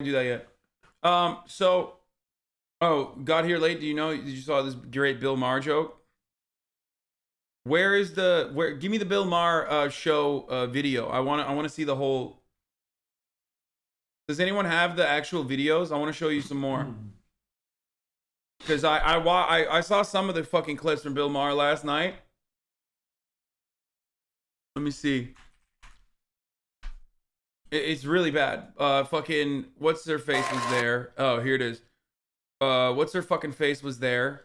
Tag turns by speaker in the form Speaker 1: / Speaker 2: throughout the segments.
Speaker 1: Do that yet. Oh, got here late. Did you saw this great Bill Maher joke? Where? Give me the Bill Maher show video. I want to see the whole. Does anyone have the actual videos? I want to show you some more. Because I saw some of the fucking clips from Bill Maher last night. Let me see. It's really bad. Fucking what's their face was there. Oh, here it is. What's her fucking face was there.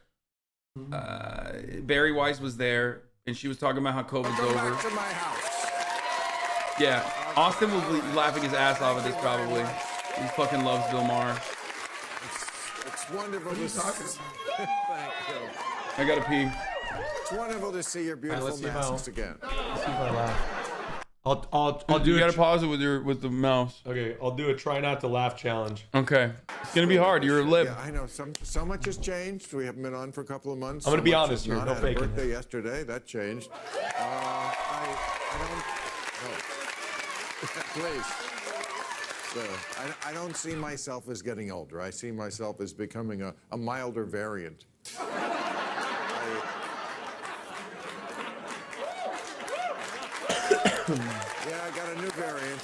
Speaker 1: Barry Weiss was there, and she was talking about how COVID's over.
Speaker 2: Back to my house.
Speaker 1: Yeah, Austin will be laughing his ass off at this probably. He fucking loves Bill Maher.
Speaker 2: It's wonderful to see. Thank you.
Speaker 1: I gotta pee.
Speaker 2: It's wonderful to see your beautiful masks again.
Speaker 3: Let's see if I laugh. I'll do.
Speaker 1: You gotta pause it with the mouse.
Speaker 3: Okay, I'll do a try not to laugh challenge.
Speaker 1: Okay, it's gonna be hard. You're a lip.
Speaker 2: Yeah, I know. So much has changed. We haven't been on for a couple of months.
Speaker 3: I'm gonna be honest
Speaker 2: here.
Speaker 3: here. No
Speaker 2: faking.
Speaker 3: faking.
Speaker 2: Birthday yesterday. That changed. I don't. Oh. Please. So, I don't see myself as getting older. I see myself as becoming a milder variant. Yeah, I got a new variant.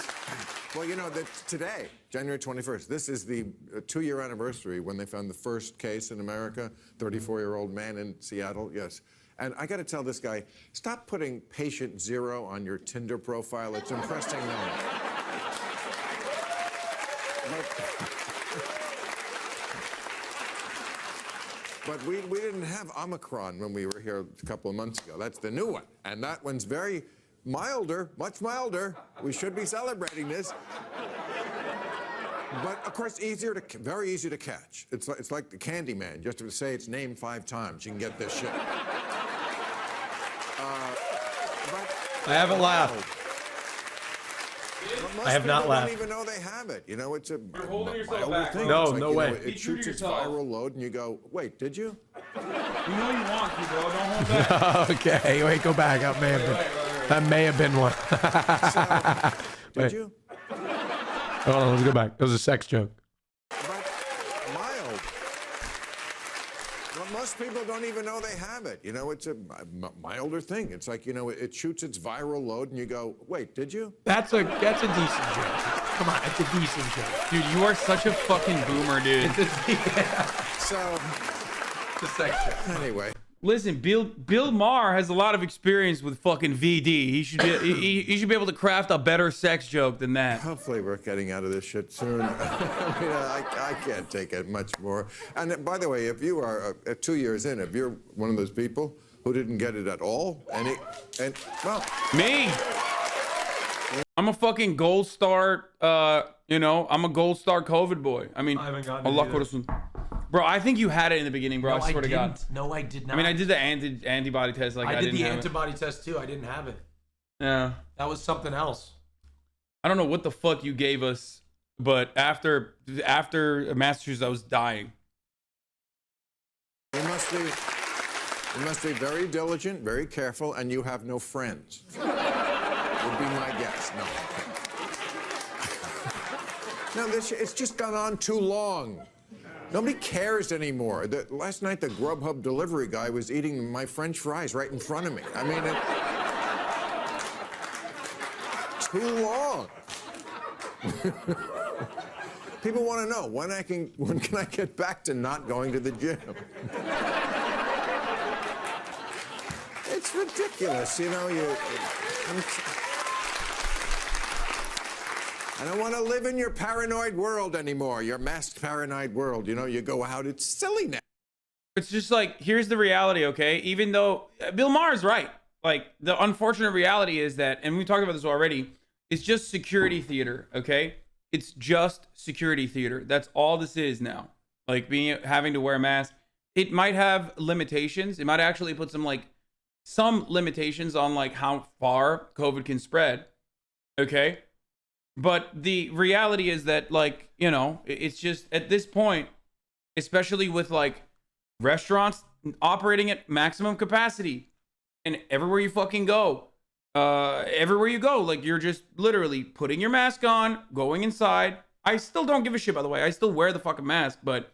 Speaker 2: Well, you know, today, January 21st, this is the 2-year anniversary when they found the first case in America, 34-year-old man in Seattle, yes. And I got to tell this guy, stop putting patient 0 on your Tinder profile. It's impressing no one. But we didn't have Omicron when we were here a couple of months ago. That's the new one. And that one's very milder, much milder. We should be celebrating this. But of course, very easy to catch. It's like the candy man. You just have to say its name 5 times. You can get this shit.
Speaker 3: I haven't laughed. I have not laughed.
Speaker 2: Don't even know they have it. You know, it's a
Speaker 1: holding yourself
Speaker 2: milder
Speaker 1: back.
Speaker 2: thing.
Speaker 3: No,
Speaker 2: It's like,
Speaker 3: no
Speaker 2: you
Speaker 3: way.
Speaker 2: know, it shoots its viral load, and you go, wait, did you?
Speaker 1: You know you want to, bro. Don't hold back.
Speaker 3: Okay, wait, go back. That may have been one.
Speaker 2: Did you?
Speaker 3: Hold on, let's go back. That was a sex joke.
Speaker 2: But mild. Well, most people don't even know they have it. You know, it's a milder thing. It's like, you know, it shoots its viral load, and you go, wait, did you?
Speaker 3: That's a decent joke. Come on, it's a decent joke.
Speaker 1: Dude, you are such a fucking boomer, dude.
Speaker 2: So,
Speaker 3: It's a sex joke.
Speaker 2: anyway.
Speaker 1: Listen, Bill Maher has a lot of experience with fucking VD. He should be able to craft a better sex joke than that.
Speaker 2: Hopefully we're getting out of this shit soon. I mean, I can't take it much more. And by the way, if you are 2 years in, if you're one of those people who didn't get it at all, well,
Speaker 1: Me. I'm a fucking gold star. I'm a gold star COVID boy. I mean,
Speaker 3: I haven't gotten it
Speaker 1: Allah
Speaker 3: either.
Speaker 1: korusun. Bro, I think you had it in the beginning, bro. I swear to God.
Speaker 3: No, I did not.
Speaker 1: I mean, I did the antibody test. Like I
Speaker 3: did
Speaker 1: didn't
Speaker 3: the
Speaker 1: have
Speaker 3: antibody test too. I didn't have it.
Speaker 1: it. Yeah.
Speaker 3: That was something else.
Speaker 1: I don't know what the fuck you gave us, but after Massachusetts, I was dying.
Speaker 2: you must be very diligent, very careful, and you have no friends. Would be my guess. No. No, it's just gone on too long. Nobody cares anymore. Last night, the Grubhub delivery guy was eating my French fries right in front of me. I mean, too long. People want to know when can I get back to not going to the gym? It's ridiculous, you know. I don't want to live in your paranoid world anymore, your masked paranoid world. You know, you go out, it's silly now.
Speaker 1: It's just like, here's the reality, okay? Even though Bill Maher's right. Like, the unfortunate reality is that, and we talked about this already, it's just security theater, okay? It's just security theater. That's all this is now. Like, having to wear a mask. It might have limitations. It might actually put some limitations on, like, how far COVID can spread, okay? But the reality is that, like, you know, it's just at this point, especially with like restaurants operating at maximum capacity and everywhere you fucking go, like you're just literally putting your mask on, going inside, I still don't give a shit, by the way. I still wear the fucking mask, but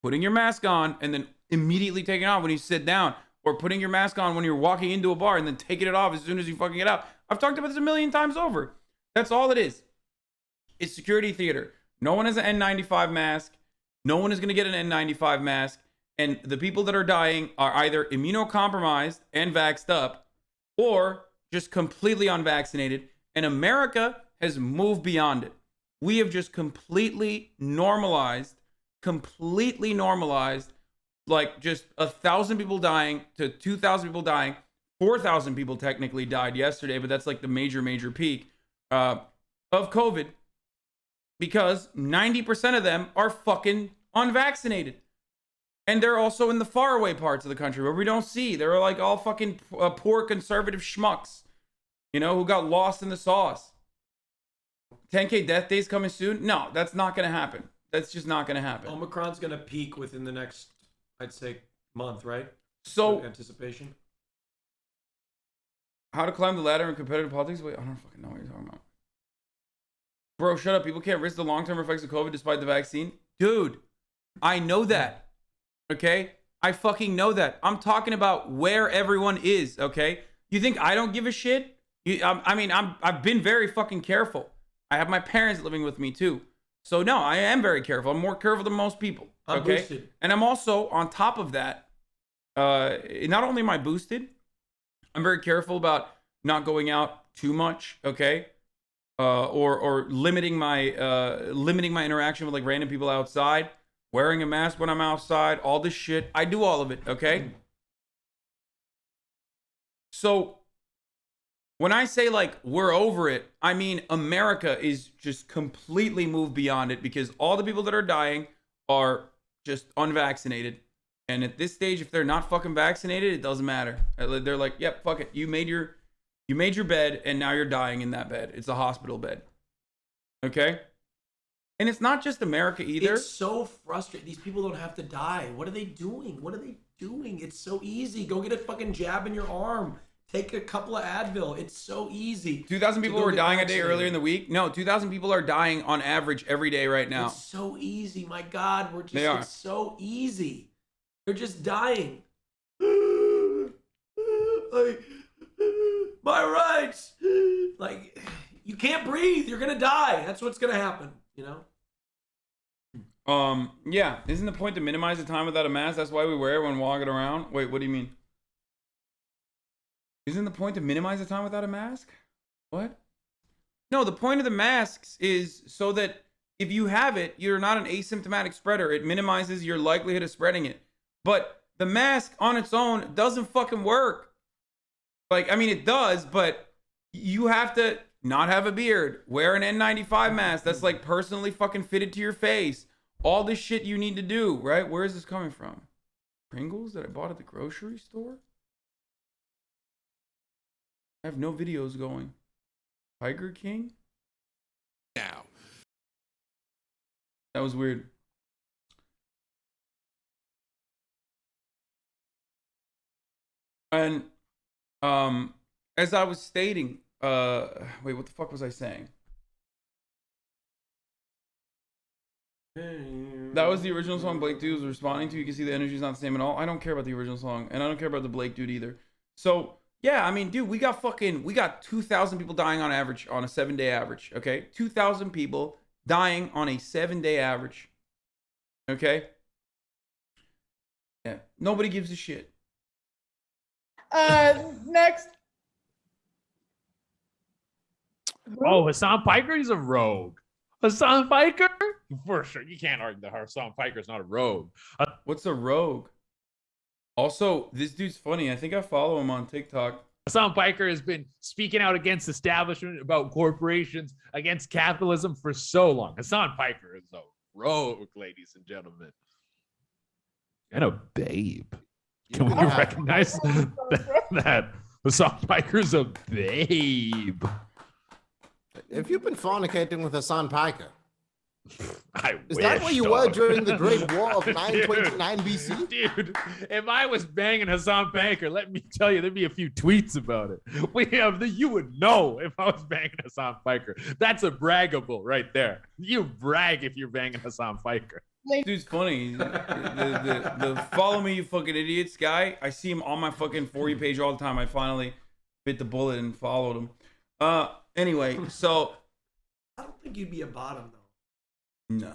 Speaker 1: putting your mask on and then immediately taking it off when you sit down, or putting your mask on when you're walking into a bar and then taking it off as soon as you fucking get out. I've talked about this a million times over. That's all it is. It's security theater. No one has an N95 mask. No one is going to get an N95 mask. And the people that are dying are either immunocompromised and vaxxed up, or just completely unvaccinated. And America has moved beyond it. We have just completely normalized, like just 1,000 people dying to 2,000 people dying. 4,000 people technically died yesterday, but that's like the major peak of COVID, because 90% of them are fucking unvaccinated. And they're also in the faraway parts of the country where we don't see. They're like all fucking poor conservative schmucks, you know, who got lost in the sauce. 10K death days coming soon? No, that's not going to happen. That's just not going to happen.
Speaker 3: Omicron's going to peak within the next, I'd say, month, right?
Speaker 1: So,
Speaker 3: anticipation.
Speaker 1: How to climb the ladder in competitive politics? Wait, I don't fucking know what you're talking about. Bro, shut up. People can't risk the long-term effects of COVID despite the vaccine. Dude, I know that. Okay? I fucking know that. I'm talking about where everyone is, okay? You think I don't give a shit? I've been very fucking careful. I have my parents living with me too. So no, I am very careful. I'm more careful than most people.
Speaker 3: I'm
Speaker 1: okay?
Speaker 3: boosted.
Speaker 1: And I'm also, on top of that, not only am I boosted, I'm very careful about not going out too much, okay? Or limiting my interaction with like random people outside, wearing a mask when I'm outside, all this shit. I do all of it, okay? So when I say like we're over it, I mean America is just completely moved beyond it, because all the people that are dying are just unvaccinated. And at this stage, if they're not fucking vaccinated, it doesn't matter. They're like, yep, fuck it. You made your bed, and now you're dying in that bed. It's a hospital bed. Okay? And it's not just America either.
Speaker 3: It's so frustrating. These people don't have to die. What are they doing? It's so easy. Go get a fucking jab in your arm. Take a couple of Advil. It's so easy.
Speaker 1: 2,000 people were dying a day earlier in the week. No, 2,000 people are dying on average every day right now.
Speaker 3: It's so easy. My God, it's so easy. They're just dying. Like, my rights. Like, you can't breathe. You're gonna die. That's what's gonna happen. You know.
Speaker 1: Yeah. Isn't the point to minimize the time without a mask? That's why we wear it when walking around. Wait, what do you mean? Isn't the point to minimize the time without a mask? What? No, the point of the masks is so that if you have it, you're not an asymptomatic spreader. It minimizes your likelihood of spreading it. But the mask on its own doesn't fucking work. Like, I mean, it does, but you have to not have a beard, wear an N95 mask that's like personally fucking fitted to your face. All this shit you need to do, right? Where is this coming from? Pringles that I bought at the grocery store? I have no videos going. Tiger King?
Speaker 2: Now.
Speaker 1: That was weird. And as I was stating, wait, what the fuck was I saying? That was the original song Blake Dude was responding to. You can see the energy's not the same at all. I don't care about the original song, and I don't care about the Blake Dude either. So yeah, I mean, dude, we got 2,000 people dying on average on a 7-day average. Okay, 2,000 people dying on a 7-day average. Okay. Yeah, nobody gives a shit.
Speaker 4: Next.
Speaker 5: Oh, Hassan Piker, he's a rogue. Hassan Piker? For sure. You can't argue that Hassan Piker's not a rogue.
Speaker 1: What's a rogue? Also, this dude's funny. I think I follow him on TikTok.
Speaker 5: Hassan Piker has been speaking out against establishment, about corporations, against capitalism for so long. Hassan Piker is a rogue, ladies and gentlemen. And a babe. Can we recognize that Hassan Piker's a babe?
Speaker 4: If you've been fornicating with Hassan Piker, Is that where you were during the Great War of
Speaker 5: Dude.
Speaker 4: 929 BC?
Speaker 5: Dude, if I was banging Hassan Banker, let me tell you, there'd be a few tweets about it. You would know if I was banging Hassan Banker. That's a braggable right there. You brag if you're banging Hassan Banker.
Speaker 1: Dude's funny. The follow me, you fucking idiots guy. I see him on my fucking For You page all the time. I finally bit the bullet and followed him. Anyway, so
Speaker 3: I don't think you'd be a bottom though.
Speaker 1: no.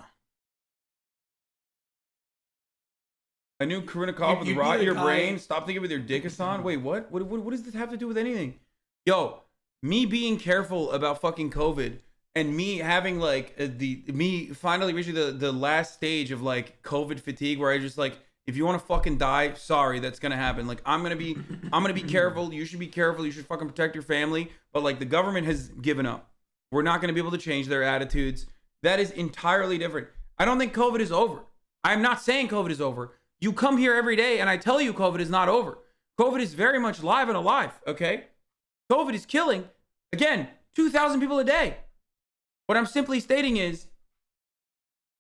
Speaker 1: I knew Kurinikov would
Speaker 3: You'd be
Speaker 1: rot
Speaker 3: the
Speaker 1: your
Speaker 3: guy-
Speaker 1: brain. Stop thinking with your dick, Hassan. Wait, what? What does this have to do with anything? Yo, me being careful about fucking COVID and me having like me finally reaching the last stage of like COVID fatigue where I just like, if you want to fucking die, sorry, that's gonna happen. Like I'm gonna be careful. You should be careful. You should fucking protect your family. But like the government has given up. We're not gonna be able to change their attitudes. That is entirely different. I don't think COVID is over. I'm not saying COVID is over. You come here every day and I tell you COVID is not over. COVID is very much live and alive, okay? COVID is killing, again, 2,000 people a day. What I'm simply stating is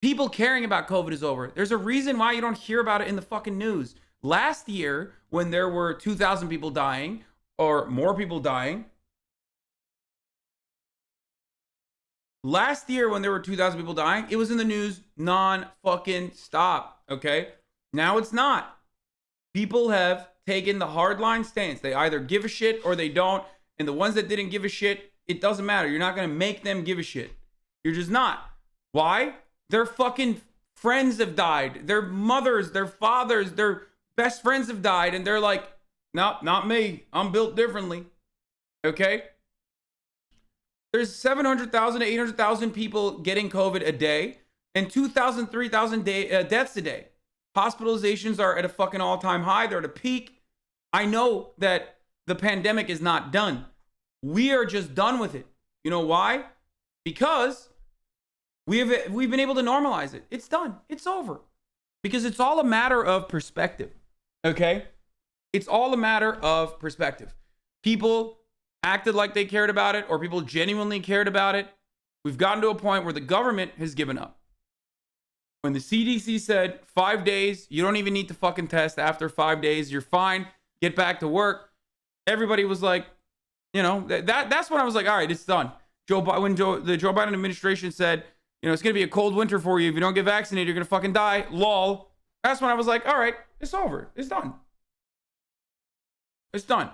Speaker 1: people caring about COVID is over. There's a reason why you don't hear about it in the fucking news. Last year, when there were 2,000 people dying or more people dying, last year when there were 2,000 people dying, it was in the news non-fucking stop, okay? Now it's not. People have taken the hardline stance. They either give a shit or they don't. And the ones that didn't give a shit, it doesn't matter. You're not going to make them give a shit. You're just not. Why? Their fucking friends have died. Their mothers, their fathers, their best friends have died. And they're like, no, not me. I'm built differently. Okay? There's 700,000 to 800,000 people getting COVID a day and 2,000, 3,000 deaths a day. Hospitalizations are at a fucking all-time high. They're at a peak. I know that the pandemic is not done. We are just done with it. You know why? Because we've been able to normalize it. It's done. It's over. Because it's all a matter of perspective. Okay? It's all a matter of perspective. People acted like they cared about it, or people genuinely cared about it. We've gotten to a point where the government has given up. When the CDC said 5 days, you don't even need to fucking test. After 5 days, you're fine. Get back to work. Everybody was like, you know, that's when I was like, all right, it's done. When the Joe Biden administration said, you know, it's going to be a cold winter for you. If you don't get vaccinated, you're going to fucking die. Lol. That's when I was like, all right, it's over. It's done. It's done.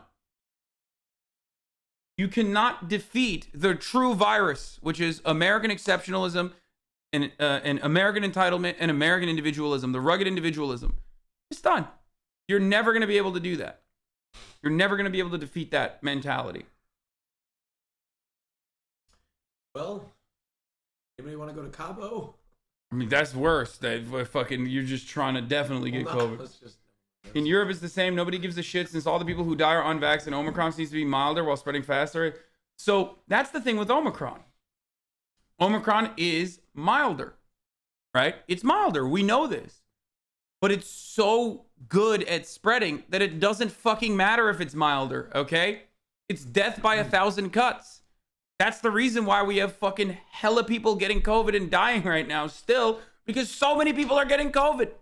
Speaker 1: You cannot defeat the true virus, which is American exceptionalism and American entitlement and American individualism, the rugged individualism. It's done. You're never going to be able to do that. You're never going to be able to defeat that mentality.
Speaker 3: Well, anybody want to go to Cabo?
Speaker 1: I mean, that's worse. That fucking, you're just trying to definitely get COVID. In Europe, it's the same. Nobody gives a shit since all the people who die are unvaxxed, and Omicron seems to be milder while spreading faster. So that's the thing with Omicron. Omicron is milder, right? It's milder. We know this. But it's so good at spreading that it doesn't fucking matter if it's milder, okay? It's death by 1,000 cuts. That's the reason why we have fucking hella people getting COVID and dying right now still, because so many people are getting COVID.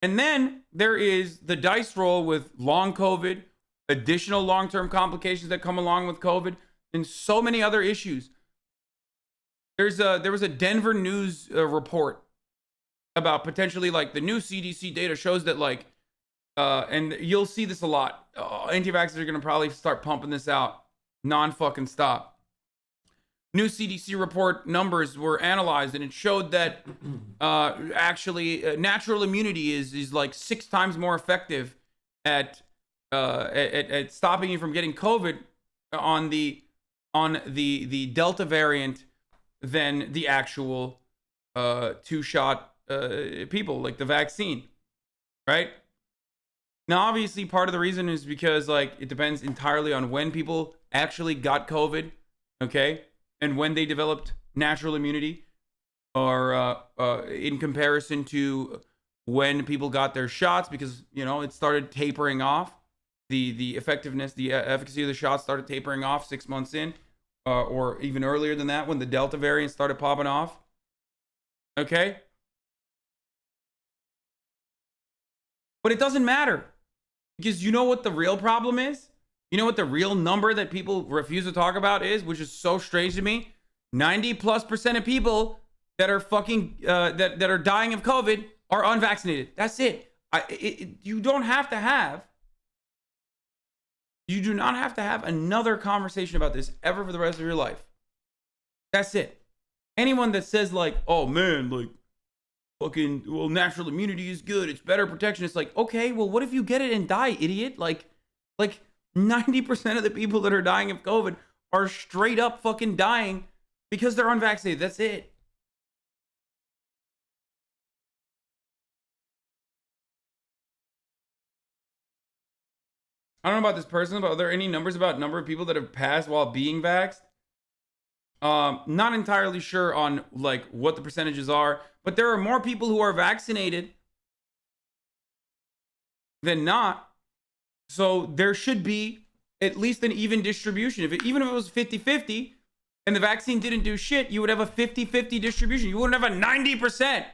Speaker 1: And then there is the dice roll with long COVID, additional long-term complications that come along with COVID, and so many other issues. There was a Denver news report about potentially, like, the new CDC data shows that, like, and you'll see this a lot. Anti-vaxxers are going to probably start pumping this out non-fucking stop. New CDC report numbers were analyzed, and it showed that actually natural immunity is like 6 times more effective at stopping you from getting COVID on the Delta variant than the actual 2-shot people, like the vaccine, right? Now, obviously, part of the reason is because, like, it depends entirely on when people actually got COVID, okay? And when they developed natural immunity, or in comparison to when people got their shots, because, you know, it started tapering off. The effectiveness, the efficacy of the shots started tapering off 6 months in. or even earlier than that when the Delta variant started popping off. Okay? But it doesn't matter, because you know what the real problem is? You know what the real number that people refuse to talk about is, which is so strange to me? 90+% of people that are fucking that are dying of COVID are unvaccinated. That's it. You don't have to have. You do not have to have another conversation about this ever for the rest of your life. That's it. Anyone that says like, "Oh man, like fucking, well, natural immunity is good. It's better protection." It's like, okay, well, what if you get it and die, idiot? Like 90% of the people that are dying of COVID are straight up fucking dying because they're unvaccinated. That's it. I don't know about this person, but are there any numbers about number of people that have passed while being vaxxed? Not entirely sure on like what the percentages are, but there are more people who are vaccinated than not. So there should be at least an even distribution. Even if it was 50-50 and the vaccine didn't do shit, you would have a 50-50 distribution. You wouldn't have a 90%.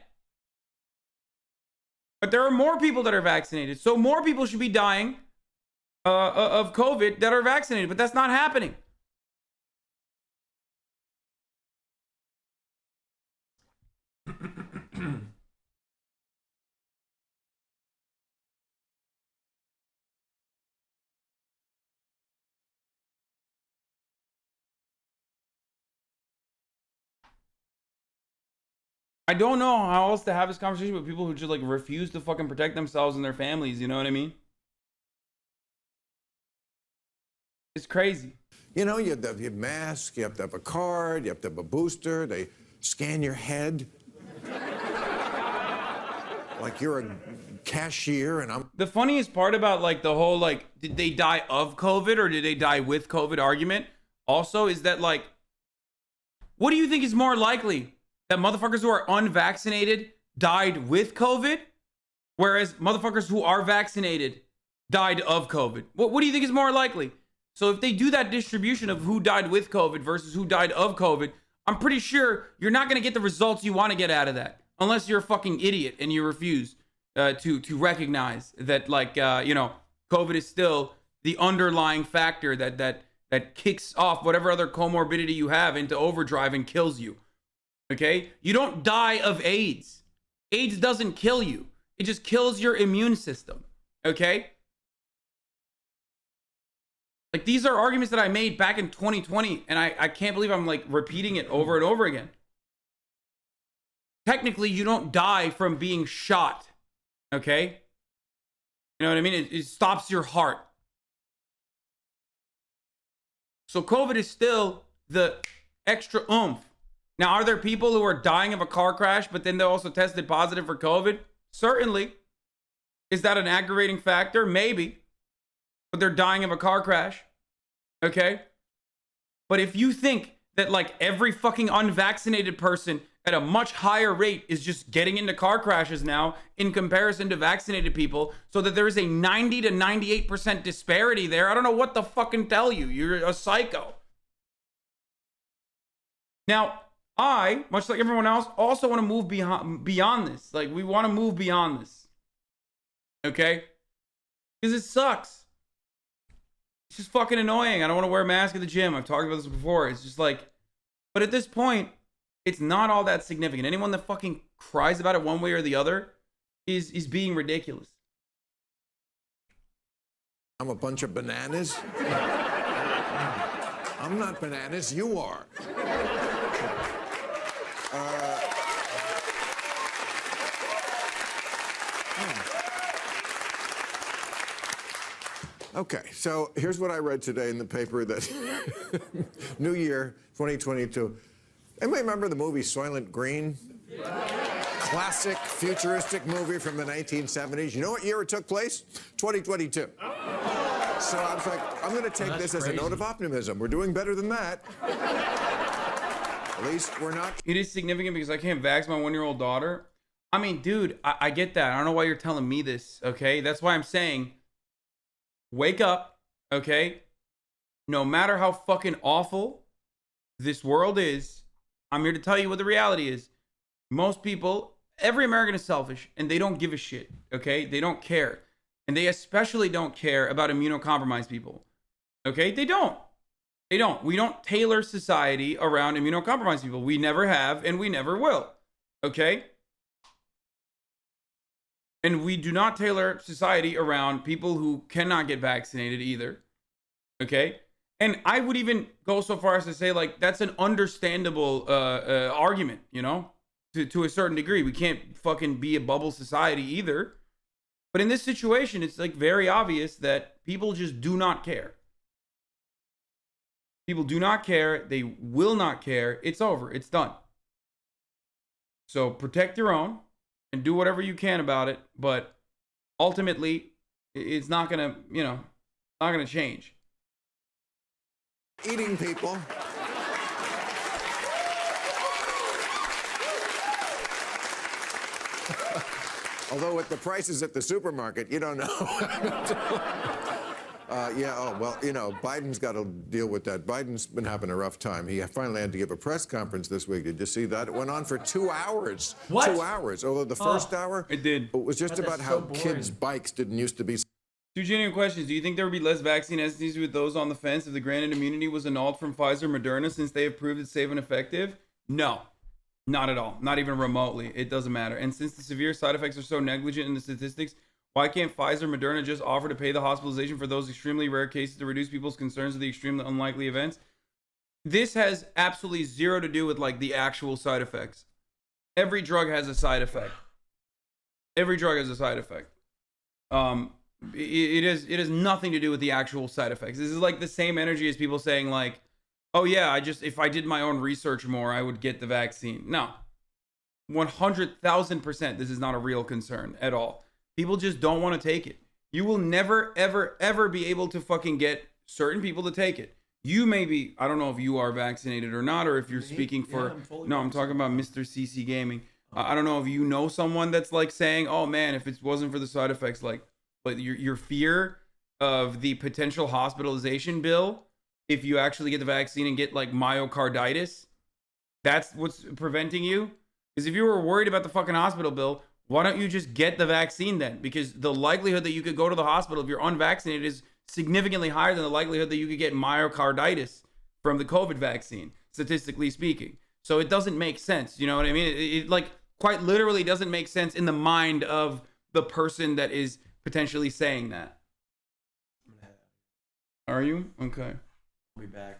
Speaker 1: But there are more people that are vaccinated. So more people should be dying of COVID that are vaccinated, but that's not happening. I don't know how else to have this conversation with people who just like refuse to fucking protect themselves and their families. You know what I mean? It's crazy.
Speaker 2: You know, you have to have your mask, you have to have a card, you have to have a booster. They scan your head. Like you're a cashier and I'm...
Speaker 1: The funniest part about like the whole like, did they die of COVID or did they die with COVID argument also is that like, what do you think is more likely? That motherfuckers who are unvaccinated died with COVID, whereas motherfuckers who are vaccinated died of COVID? What do you think is more likely? So if they do that distribution of who died with COVID versus who died of COVID, I'm pretty sure you're not going to get the results you want to get out of that, unless you're a fucking idiot and you refuse to recognize that, like, you know, COVID is still the underlying factor that kicks off whatever other comorbidity you have into overdrive and kills you. Okay? You don't die of AIDS. AIDS doesn't kill you. It just kills your immune system. Okay? Like, these are arguments that I made back in 2020, and I can't believe I'm, like, repeating it over and over again. Technically, you don't die from being shot. Okay? You know what I mean? It stops your heart. So COVID is still the extra oomph. Now, are there people who are dying of a car crash, but then they also tested positive for COVID? Certainly. Is that an aggravating factor? Maybe. But they're dying of a car crash. Okay? But if you think that like every fucking unvaccinated person at a much higher rate is just getting into car crashes now in comparison to vaccinated people, so that there is a 90 to 98% disparity there, I don't know what to fucking tell you. You're a psycho. Now, I, much like everyone else, also want to move beyond this. Like, we want to move beyond this. Okay? Because it sucks. It's just fucking annoying. I don't want to wear a mask at the gym. I've talked about this before. It's just like, but at this point, it's not all that significant. Anyone that fucking cries about it one way or the other is being ridiculous.
Speaker 2: I'm a bunch of bananas. I'm not bananas, you are. Okay, so here's what I read today in the paper that New Year 2022. Anybody remember the movie Soylent Green? Classic futuristic movie from the 1970s. You know what year it took place? 2022. So I was like, I'm going to take this as a note of optimism. We're doing better than that. At least we're not.
Speaker 1: It is significant because I can't vax my 1-year-old daughter. I mean, dude, I get that. I don't know why you're telling me this, okay? That's why I'm saying, wake up, okay? No matter how fucking awful this world is, I'm here to tell you what the reality is. Most people, every American is selfish and they don't give a shit, okay? They don't care. And they especially don't care about immunocompromised people, okay? They don't. They don't. We don't tailor society around immunocompromised people. We never have and we never will, okay? And we do not tailor society around people who cannot get vaccinated either, okay? And I would even go so far as to say, like, that's an understandable argument, you know, to a certain degree. We can't fucking be a bubble society either. But in this situation, it's like very obvious that people just do not care. People do not care. They will not care. It's over. It's done. So protect your own and do whatever you can about it. But ultimately, it's not going to, you know, not going to change.
Speaker 2: Eating people. Although with the prices at the supermarket, you don't know. Yeah, oh, well, you know, Biden's got to deal with that. Biden's been having a rough time. He finally had to give a press conference this week. Did you see that? It went on for 2 hours.
Speaker 3: What?
Speaker 2: 2 hours. Although the first hour,
Speaker 1: it did.
Speaker 2: It was just
Speaker 3: That's
Speaker 2: about
Speaker 3: so
Speaker 2: how
Speaker 3: boring.
Speaker 2: kids' bikes didn't used to be.
Speaker 1: Two genuine questions. Do you think there would be less vaccine hesitancy with those on the fence if the granted immunity was annulled from Pfizer and Moderna since they have proved it's safe and effective? No, not at all. Not even remotely. It doesn't matter. And since the severe side effects are so negligent in the statistics, why can't Pfizer and Moderna just offer to pay the hospitalization for those extremely rare cases to reduce people's concerns of the extremely unlikely events? This has absolutely zero to do with like the actual side effects. Every drug has a side effect. Every drug has a side effect. It has nothing to do with the actual side effects. This is like the same energy as people saying like, oh yeah, if I did my own research more, I would get the vaccine. No, 100,000%. This is not a real concern at all. People just don't want to take it. You will never, ever, ever be able to fucking get certain people to take it. You may be, I don't know if you are vaccinated or not, or if you're speaking for, I'm talking about Mr. CC Gaming. I don't know if you know someone that's like saying, oh man, if it wasn't for the side effects, like, but your fear of the potential hospitalization bill, if you actually get the vaccine and get like myocarditis, that's what's preventing you. Because if you were worried about the fucking hospital bill, why don't you just get the vaccine then? Because the likelihood that you could go to the hospital if you're unvaccinated is significantly higher than the likelihood that you could get myocarditis from the COVID vaccine, statistically speaking. So it doesn't make sense. You know what I mean? It like quite literally doesn't make sense in the mind of the person that is potentially saying that. Are you? Okay.
Speaker 3: I'll be back.